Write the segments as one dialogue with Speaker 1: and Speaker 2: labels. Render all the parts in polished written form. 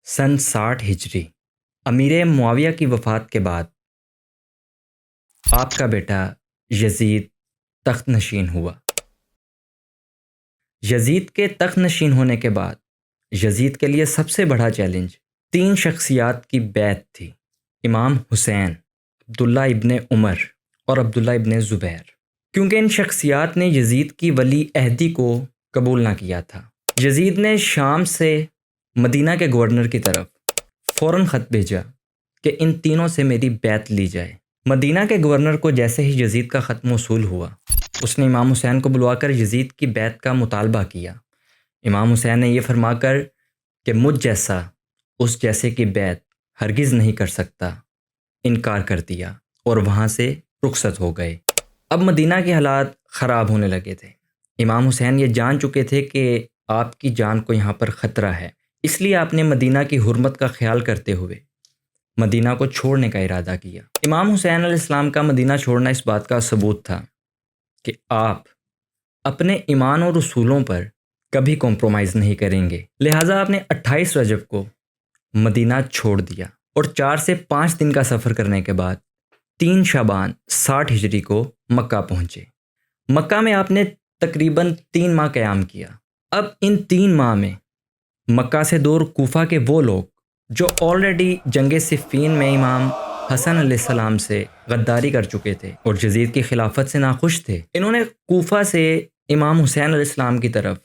Speaker 1: سن 60 ہجری امیر معاویہ کی وفات کے بعد آپ کا بیٹا یزید تخت نشین ہوا۔ یزید کے تخت نشین ہونے کے بعد یزید کے لیے سب سے بڑا چیلنج 3 شخصیات کی بیعت تھی: امام حسین، عبداللہ ابن عمر اور عبداللہ ابن زبیر، کیونکہ ان شخصیات نے یزید کی ولی عہدی کو قبول نہ کیا تھا۔ یزید نے شام سے مدینہ کے گورنر کی طرف فوراً خط بھیجا کہ ان تینوں سے میری بیعت لی جائے۔ مدینہ کے گورنر کو جیسے ہی یزید کا خط موصول ہوا، اس نے امام حسین کو بلوا کر یزید کی بیعت کا مطالبہ کیا۔ امام حسین نے یہ فرما کر کہ مجھ جیسا اس جیسے کی بیعت ہرگز نہیں کر سکتا، انکار کر دیا اور وہاں سے رخصت ہو گئے۔ اب مدینہ کے حالات خراب ہونے لگے تھے۔ امام حسین یہ جان چکے تھے کہ آپ کی جان کو یہاں پر خطرہ ہے، اس لیے آپ نے مدینہ کی حرمت کا خیال کرتے ہوئے مدینہ کو چھوڑنے کا ارادہ کیا۔ امام حسین علیہ السلام کا مدینہ چھوڑنا اس بات کا ثبوت تھا کہ آپ اپنے ایمان اور اصولوں پر کبھی کمپرومائز نہیں کریں گے، لہٰذا آپ نے 28 رجب کو مدینہ چھوڑ دیا اور 4 سے 5 دن کا سفر کرنے کے بعد 3 شعبان 60 ہجری کو مکہ پہنچے۔ مکہ میں آپ نے تقریباً 3 ماہ قیام کیا۔ اب ان 3 ماہ میں مکہ سے دور کوفہ کے وہ لوگ جو آلریڈی جنگ صفین میں امام حسن علیہ السلام سے غداری کر چکے تھے اور یزید کی خلافت سے ناخوش تھے، انہوں نے کوفہ سے امام حسین علیہ السلام کی طرف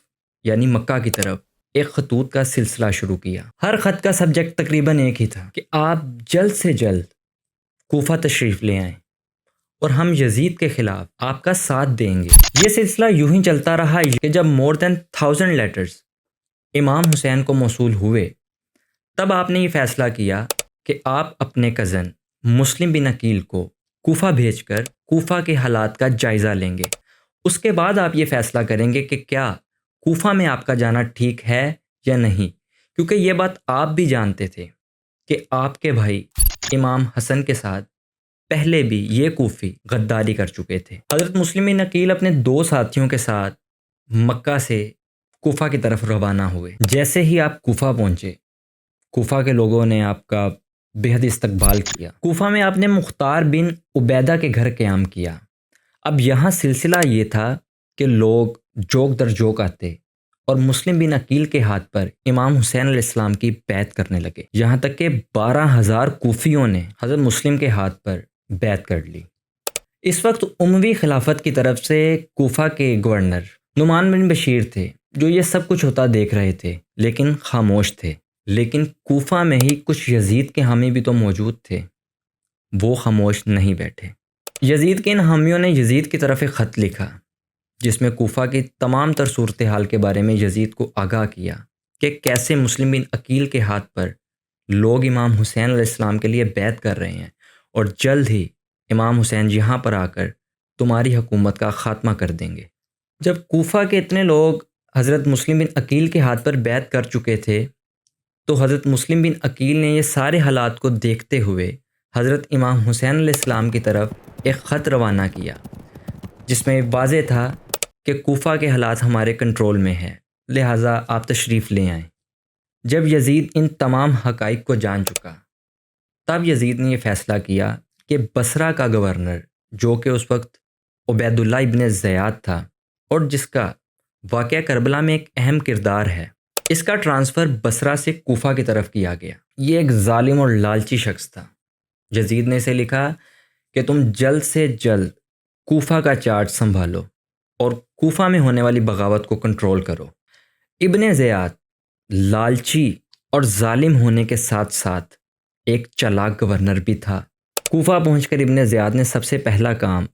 Speaker 1: یعنی مکہ کی طرف ایک خطوط کا سلسلہ شروع کیا۔ ہر خط کا سبجیکٹ تقریباً ایک ہی تھا کہ آپ جلد سے جلد کوفہ تشریف لے آئیں اور ہم یزید کے خلاف آپ کا ساتھ دیں گے۔ یہ سلسلہ یوں ہی چلتا رہا کہ جب more than 1000 لیٹرز امام حسین کو موصول ہوئے، تب آپ نے یہ فیصلہ کیا کہ آپ اپنے کزن مسلم بن عقیل کو کوفہ بھیج کر کوفہ کے حالات کا جائزہ لیں گے۔ اس کے بعد آپ یہ فیصلہ کریں گے کہ کیا کوفہ میں آپ کا جانا ٹھیک ہے یا نہیں، کیونکہ یہ بات آپ بھی جانتے تھے کہ آپ کے بھائی امام حسن کے ساتھ پہلے بھی یہ کوفی غداری کر چکے تھے۔ حضرت مسلم بن عقیل اپنے 2 ساتھیوں کے ساتھ مکہ سے کوفہ کی طرف روانہ ہوئے۔ جیسے ہی آپ کوفہ پہنچے، کوفہ کے لوگوں نے آپ کا بے حد استقبال کیا۔ کوفہ میں آپ نے مختار بن عبیدہ کے گھر قیام کیا۔ اب یہاں سلسلہ یہ تھا کہ لوگ جوک در جوک آتے اور مسلم بن عقیل کے ہاتھ پر امام حسین علیہ السلام کی بیعت کرنے لگے، یہاں تک کہ 12,000 کوفیوں نے حضرت مسلم کے ہاتھ پر بیعت کر لی۔ اس وقت اموی خلافت کی طرف سے کوفہ کے گورنر نعمان بن بشیر تھے، جو یہ سب کچھ ہوتا دیکھ رہے تھے لیکن خاموش تھے۔ لیکن کوفہ میں ہی کچھ یزید کے حامی بھی تو موجود تھے، وہ خاموش نہیں بیٹھے۔ یزید کے ان حامیوں نے یزید کی طرف ایک خط لکھا جس میں کوفہ کی تمام تر صورتحال کے بارے میں یزید کو آگاہ کیا کہ کیسے مسلم بن عقیل کے ہاتھ پر لوگ امام حسین علیہ السلام کے لیے بیعت کر رہے ہیں اور جلد ہی امام حسین یہاں پر آ کر تمہاری حکومت کا خاتمہ کر دیں گے۔ جب کوفہ کے اتنے لوگ حضرت مسلم بن عقیل کے ہاتھ پر بیعت کر چکے تھے تو حضرت مسلم بن عقیل نے یہ سارے حالات کو دیکھتے ہوئے حضرت امام حسین علیہ السلام کی طرف ایک خط روانہ کیا جس میں واضح تھا کہ کوفہ کے حالات ہمارے کنٹرول میں ہیں، لہٰذا آپ تشریف لے آئیں۔ جب یزید ان تمام حقائق کو جان چکا، تب یزید نے یہ فیصلہ کیا کہ بصرہ کا گورنر جو کہ اس وقت عبید اللہ ابن زیاد تھا اور جس کا واقعہ کربلا میں ایک اہم کردار ہے، اس کا ٹرانسفر بصرہ سے کوفہ کی طرف کیا گیا۔ یہ ایک ظالم اور لالچی شخص تھا۔ یزید نے اسے لکھا کہ تم جلد سے جلد کوفہ کا چارج سنبھالو اور کوفہ میں ہونے والی بغاوت کو کنٹرول کرو۔ ابن زیاد لالچی اور ظالم ہونے کے ساتھ ساتھ ایک چالاک گورنر بھی تھا۔ کوفہ پہنچ کر ابن زیاد نے سب سے پہلا کام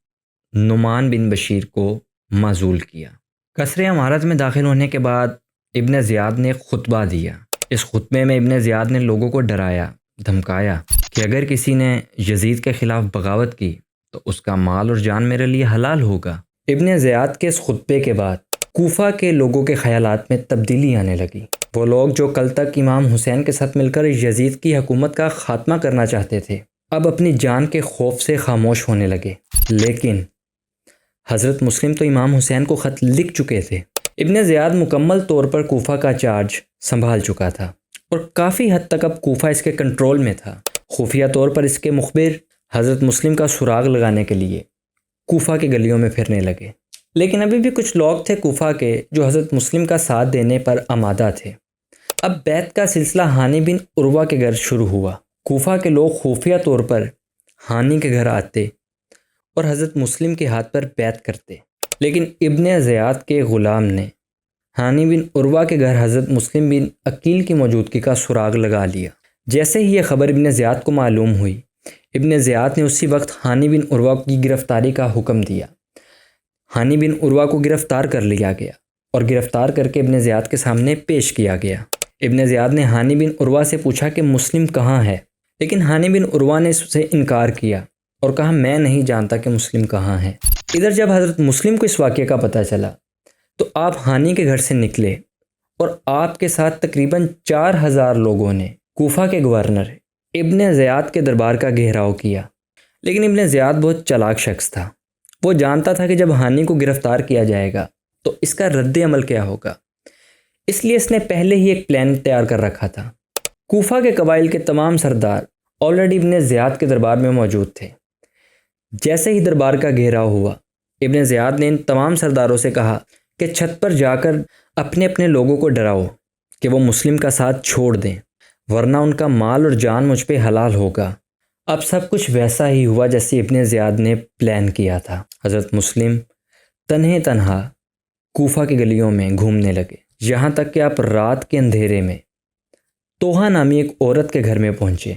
Speaker 1: نعمان بن بشیر کو معزول کیا۔ قصر عمارت میں داخل ہونے کے بعد ابن زیاد نے خطبہ دیا۔ اس خطبے میں ابن زیاد نے لوگوں کو ڈرایا، دھمکایا کہ اگر کسی نے یزید کے خلاف بغاوت کی تو اس کا مال اور جان میرے لیے حلال ہوگا۔ ابن زیاد کے اس خطبے کے بعد کوفہ کے لوگوں کے خیالات میں تبدیلی آنے لگی۔ وہ لوگ جو کل تک امام حسین کے ساتھ مل کر یزید کی حکومت کا خاتمہ کرنا چاہتے تھے، اب اپنی جان کے خوف سے خاموش ہونے لگے۔ لیکن حضرت مسلم تو امام حسین کو خط لکھ چکے تھے۔ ابن زیاد مکمل طور پر کوفہ کا چارج سنبھال چکا تھا اور کافی حد تک اب کوفہ اس کے کنٹرول میں تھا۔ خفیہ طور پر اس کے مخبر حضرت مسلم کا سراغ لگانے کے لیے کوفہ کی گلیوں میں پھرنے لگے، لیکن ابھی بھی کچھ لوگ تھے کوفہ کے جو حضرت مسلم کا ساتھ دینے پر آمادہ تھے۔ اب بیعت کا سلسلہ ہانی بن عروہ کے گھر شروع ہوا۔ کوفہ کے لوگ خفیہ طور پر ہانی کے گھر آتے اور حضرت مسلم کے ہاتھ پر بیعت کرتے، لیکن ابن زیاد کے غلام نے ہانی بن عروہ کے گھر حضرت مسلم بن عقیل کی موجودگی کا سراغ لگا لیا۔ جیسے ہی یہ خبر ابن زیاد کو معلوم ہوئی، ابن زیاد نے اسی وقت ہانی بن عروہ کی گرفتاری کا حکم دیا۔ ہانی بن عروہ کو گرفتار کر لیا گیا اور گرفتار کر کے ابن زیاد کے سامنے پیش کیا گیا۔ ابن زیاد نے ہانی بن عروہ سے پوچھا کہ مسلم کہاں ہے، لیکن ہانی بن عروہ نے اس سے انکار کیا اور کہا میں نہیں جانتا کہ مسلم کہاں ہے۔ ادھر جب حضرت مسلم کو اس واقعے کا پتہ چلا تو آپ ہانی کے گھر سے نکلے اور آپ کے ساتھ تقریباً 4000 لوگوں نے کوفہ کے گورنر ابن زیاد کے دربار کا گھیراؤ کیا۔ لیکن ابن زیاد بہت چالاک شخص تھا، وہ جانتا تھا کہ جب ہانی کو گرفتار کیا جائے گا تو اس کا رد عمل کیا ہوگا، اس لیے اس نے پہلے ہی ایک پلان تیار کر رکھا تھا۔ کوفہ کے قبائل کے تمام سردار آلریڈی ابن زیاد کے دربار میں موجود تھے۔ جیسے ہی دربار کا گھیراؤ ہوا، ابن زیاد نے ان تمام سرداروں سے کہا کہ چھت پر جا کر اپنے اپنے لوگوں کو ڈراؤ کہ وہ مسلم کا ساتھ چھوڑ دیں، ورنہ ان کا مال اور جان مجھ پہ حلال ہوگا۔ اب سب کچھ ویسا ہی ہوا جیسے ابن زیاد نے پلان کیا تھا۔ حضرت مسلم تنہا کوفہ کی گلیوں میں گھومنے لگے، یہاں تک کہ آپ رات کے اندھیرے میں توحہ نامی ایک عورت کے گھر میں پہنچے۔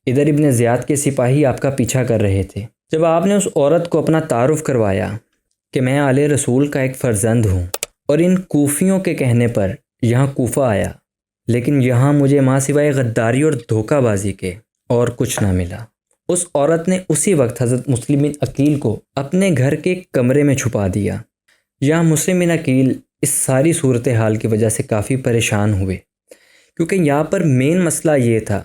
Speaker 1: ادھر ابن زیاد کے سپاہی آپ کا پیچھا کر رہے تھے۔ جب آپ نے اس عورت کو اپنا تعارف کروایا کہ میں آل رسول کا ایک فرزند ہوں اور ان کوفیوں کے کہنے پر یہاں کوفہ آیا، لیکن یہاں مجھے ماں سوائے غداری اور دھوکہ بازی کے اور کچھ نہ ملا، اس عورت نے اسی وقت حضرت مسلم بن عقیل کو اپنے گھر کے کمرے میں چھپا دیا۔ یہاں مسلم بن عقیل اس ساری صورتحال کی وجہ سے کافی پریشان ہوئے، کیونکہ یہاں پر مین مسئلہ یہ تھا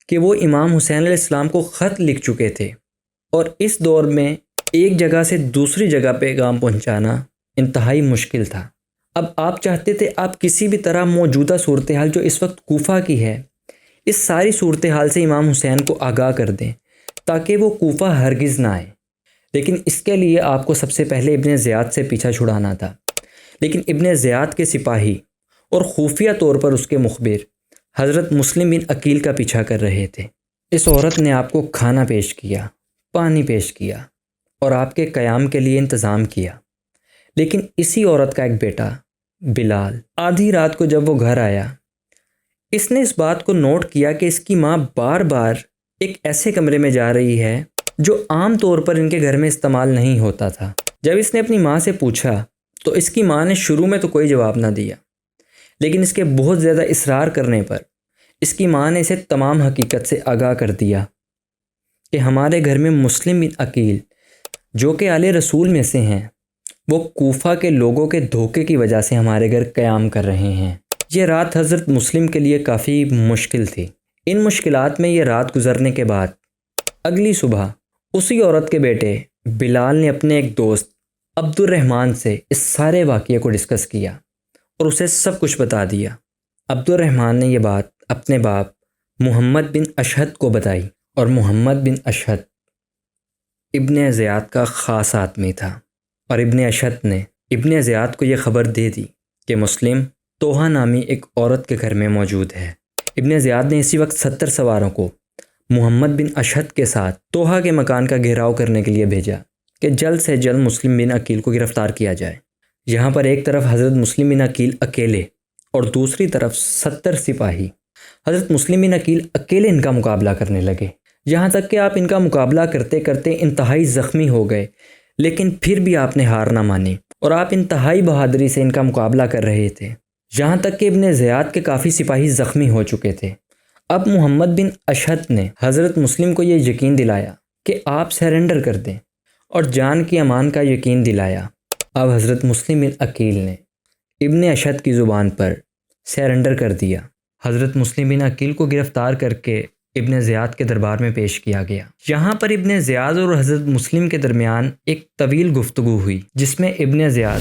Speaker 1: کہ وہ امام حسین علیہ السلام کو خط لکھ چکے تھے، اور اس دور میں ایک جگہ سے دوسری جگہ پیغام پہنچانا انتہائی مشکل تھا۔ اب آپ چاہتے تھے آپ کسی بھی طرح موجودہ صورتحال جو اس وقت کوفہ کی ہے، اس ساری صورتحال سے امام حسین کو آگاہ کر دیں تاکہ وہ کوفہ ہرگز نہ آئے، لیکن اس کے لیے آپ کو سب سے پہلے ابن زیاد سے پیچھا چھڑانا تھا۔ لیکن ابن زیاد کے سپاہی اور خفیہ طور پر اس کے مخبر حضرت مسلم بن عقیل کا پیچھا کر رہے تھے۔ اس عورت نے آپ کو کھانا پیش کیا، پانی پیش کیا اور آپ کے قیام کے لیے انتظام کیا، لیکن اسی عورت کا ایک بیٹا بلال آدھی رات کو جب وہ گھر آیا، اس نے اس بات کو نوٹ کیا کہ اس کی ماں بار بار ایک ایسے کمرے میں جا رہی ہے جو عام طور پر ان کے گھر میں استعمال نہیں ہوتا تھا۔ جب اس نے اپنی ماں سے پوچھا تو اس کی ماں نے شروع میں تو کوئی جواب نہ دیا، لیکن اس کے بہت زیادہ اصرار کرنے پر اس کی ماں نے اسے تمام حقیقت سے آگاہ کر دیا کہ ہمارے گھر میں مسلم بن عقیل جو کہ آل رسول میں سے ہیں، وہ کوفہ کے لوگوں کے دھوکے کی وجہ سے ہمارے گھر قیام کر رہے ہیں۔ یہ رات حضرت مسلم کے لیے کافی مشکل تھی۔ ان مشکلات میں یہ رات گزرنے کے بعد اگلی صبح اسی عورت کے بیٹے بلال نے اپنے ایک دوست عبد الرحمن سے اس سارے واقعے کو ڈسکس کیا اور اسے سب کچھ بتا دیا۔ عبد الرحمن نے یہ بات اپنے باپ محمد بن اشہد کو بتائی، اور محمد بن اشہد ابن زیاد کا خاص آدمی تھا، اور ابن اشہد نے ابن زیاد کو یہ خبر دے دی کہ مسلم توحہ نامی ایک عورت کے گھر میں موجود ہے۔ ابن زیاد نے اسی وقت 70 سواروں کو محمد بن اشہد کے ساتھ توحہ کے مکان کا گھیراؤ کرنے کے لیے بھیجا کہ جلد سے جلد مسلم بن عقیل کو گرفتار کیا جائے۔ یہاں پر ایک طرف حضرت مسلم بن عقیل اکیلے اور دوسری طرف 70 سپاہی۔ حضرت مسلم بن عقیل اکیلے ان کا مقابلہ کرنے لگے، یہاں تک کہ آپ ان کا مقابلہ کرتے کرتے انتہائی زخمی ہو گئے، لیکن پھر بھی آپ نے ہار نہ مانی اور آپ انتہائی بہادری سے ان کا مقابلہ کر رہے تھے، یہاں تک کہ ابن زیاد کے کافی سپاہی زخمی ہو چکے تھے۔ اب محمد بن اشہد نے حضرت مسلم کو یہ یقین دلایا کہ آپ سرنڈر کر دیں اور جان کی امان کا یقین دلایا۔ اب حضرت مسلم بن عقیل نے ابن اشہد کی زبان پر سرنڈر کر دیا۔ حضرت مسلم بن عقیل کو گرفتار کر کے ابن زیاد کے دربار میں پیش کیا گیا۔ یہاں پر ابن زیاد اور حضرت مسلم کے درمیان ایک طویل گفتگو ہوئی، جس میں ابن زیاد